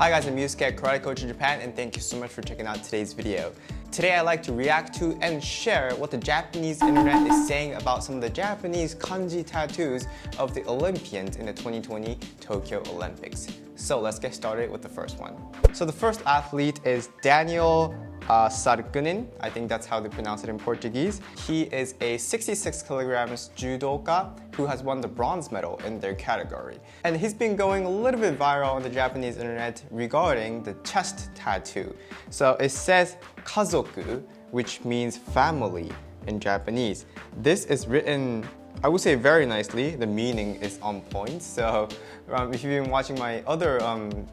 Hi guys, I'm Yusuke, karate coach in Japan, and thank you so much for checking out today's video. Today I'd like to react to and share what the Japanese internet is saying about some of the Japanese kanji tattoos of the Olympians in the 2020 Tokyo Olympics. So let's get started with the first one. So the first athlete is Daniel Sarkunin. I think that's how they pronounce it in Portuguese. He is a 66 kilograms judoka who has won the bronze medal in their category. And he's been going a little bit viral on the Japanese internet regarding the chest tattoo. So it says kazoku, which means family in Japanese. This is written, I would say, very nicely. The meaning is on point. So if you've been watching my other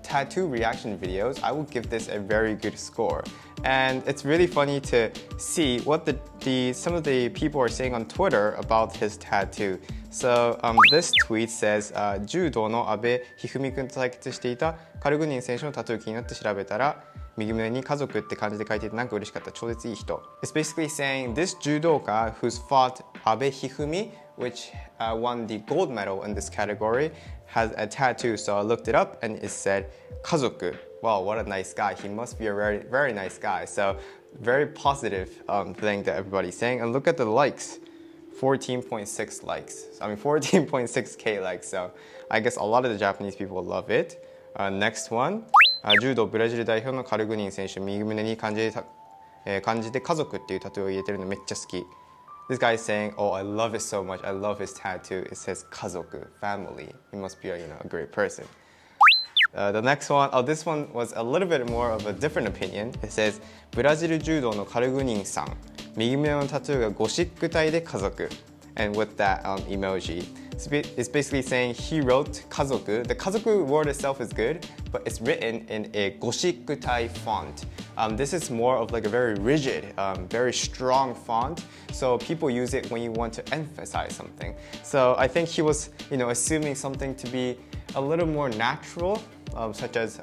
tattoo reaction videos, I would give this a very good score. And it's really funny to see what some of the people are saying on Twitter about his tattoo. So this tweet says, 柔道の阿部一二三君と対決していたカルグニン選手のタトゥー気になって調べたら、右胸に家族って漢字で書いていてなんか嬉しかった。超絶いい人。It's basically saying this judoka who's fought Abe Hifumi, which won the gold medal in this category, has a tattoo. So I looked it up and it said kazoku. Wow, what a nice guy. He must be a very, very nice guy. So very positive thing that everybody's saying. And look at the likes. 14.6 likes. I mean 14.6k likes. So I guess a lot of the Japanese people love it. Next one. 柔道ブラジル代表のカルグニン選手、右胸に漢字で家族っていうタトゥーを入れてるのめっちゃ好き。This guy is saying, oh, I love it so much. I love his tattoo. It says kazoku, family. He must be a great person. The next one, this one was a little bit more of a different opinion. It says, ブラジル柔道のカルグニンさん、右胸のタトゥーがゴシック体で家族。And with that emoji, it's basically saying he wrote kazoku. The kazoku word itself is good, but it's written in a goshikutai font. This is more of like a very rigid, very strong font. So people use it when you want to emphasize something. So I think he was, assuming something to be a little more natural, such as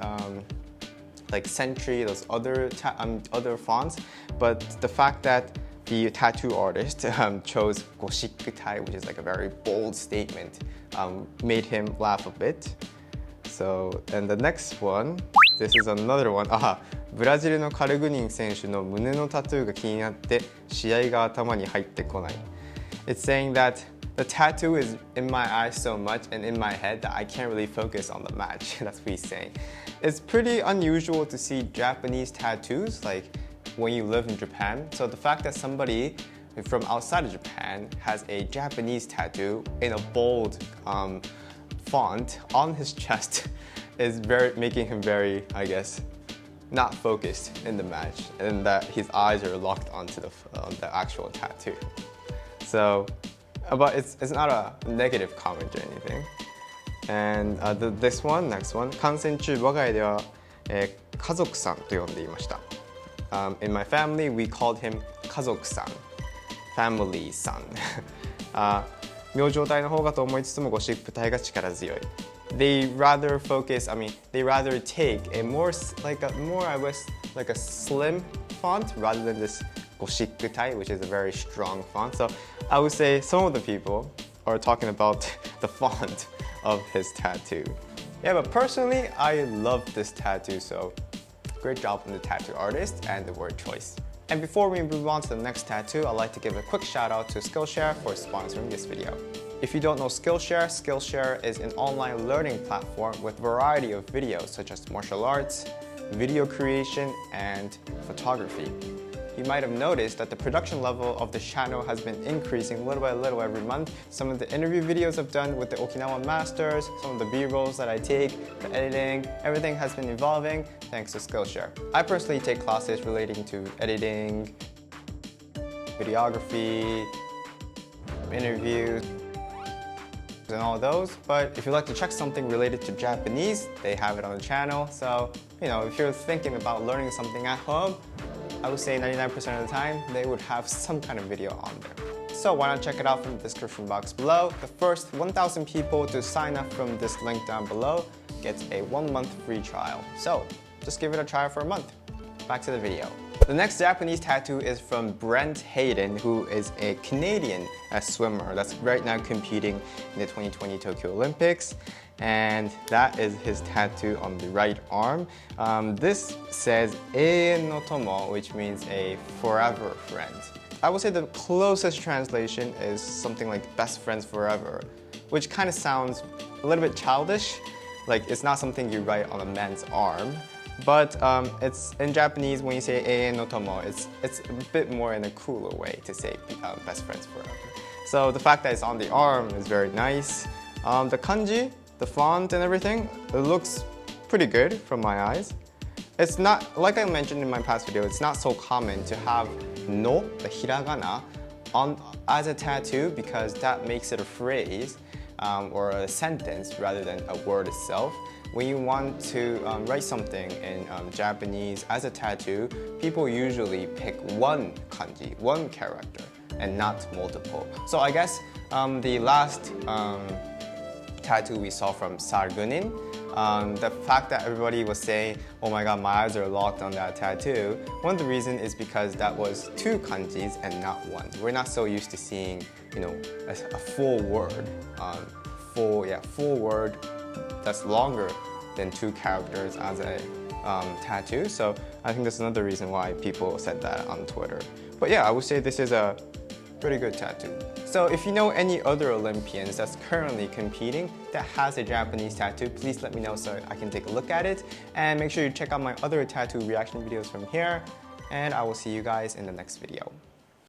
like Sensei, those other fonts. But the fact that the tattoo artist chose goshikutai, which is like a very bold statement, made him laugh a bit. So, and the next one, this is another one. ブラジルのカルグニン選手の胸のタトゥーが気になって試合が頭に入ってこない。It's saying that the tattoo is in my eyes so much and in my head that I can't really focus on the match. That's what he's saying. It's pretty unusual to see Japanese tattoos, like when you live in Japan. So the fact that somebody from outside of Japan has a Japanese tattoo in a bold font on his chest is making him very, I guess, not focused in the match, and that his eyes are locked onto the actual tattoo. So, but it's not a negative comment or anything. And next one, 観戦中我が家では、家族さんと呼んでいました。In my family, we called him 家族さん family son. 明星体の方がと思いつつもゴシック体が力強い。They rather take a more, I guess, like a slim font rather than this goshikku tai, which is a very strong font. So I would say some of the people are talking about the font of his tattoo. Yeah, but personally, I love this tattoo, so great job from the tattoo artist and the word choice. And before we move on to the next tattoo, I'd like to give a quick shout out to Skillshare for sponsoring this video. If you don't know Skillshare, Skillshare is an online learning platform with a variety of videos such as martial arts, video creation, and photography. You might have noticed that the production level of the channel has been increasing little by little every month. Some of the interview videos I've done with the Okinawa masters, some of the B-rolls that I take, the editing, everything has been evolving thanks to Skillshare. I personally take classes relating to editing, videography, interviews, and all those. But if you'd like to check something related to Japanese, they have it on the channel. So, if you're thinking about learning something at home, I would say 99% of the time, they would have some kind of video on there. So why not check it out from the description box below. The first 1,000 people to sign up from this link down below gets a 1-month free trial. So just give it a try for a month. back to the video. The next Japanese tattoo is from Brent Hayden, who is a Canadian swimmer that's right now competing in the 2020 Tokyo Olympics. And that is his tattoo on the right arm. This says Eien no Tomo, which means a forever friend. I would say the closest translation is something like best friends forever, which kind of sounds a little bit childish. Like it's not something you write on a man's arm. But it's in Japanese, when you say Eien no Tomo, it's a bit more in a cooler way to say best friends forever. So the fact that it's on the arm is very nice. The kanji, the font and everything, it looks pretty good from my eyes. It's not, like I mentioned in my past video, it's not so common to have no, the hiragana, as a tattoo because that makes it a phrase or a sentence rather than a word itself. When you want to write something in Japanese as a tattoo, people usually pick one kanji, one character, and not multiple. So I guess the last tattoo we saw from Sargunin, the fact that everybody was saying, oh my god, my eyes are locked on that tattoo, one of the reasons is because that was two kanjis and not one. We're not so used to seeing, you know, a full word, full word that's longer than two characters as a tattoo. So I think that's another reason why people said that on Twitter. But yeah, I would say this is a pretty good tattoo. So if you know any other Olympians that's currently competing that has a Japanese tattoo, please let me know so I can take a look at it. And make sure you check out my other tattoo reaction videos from here. And I will see you guys in the next video.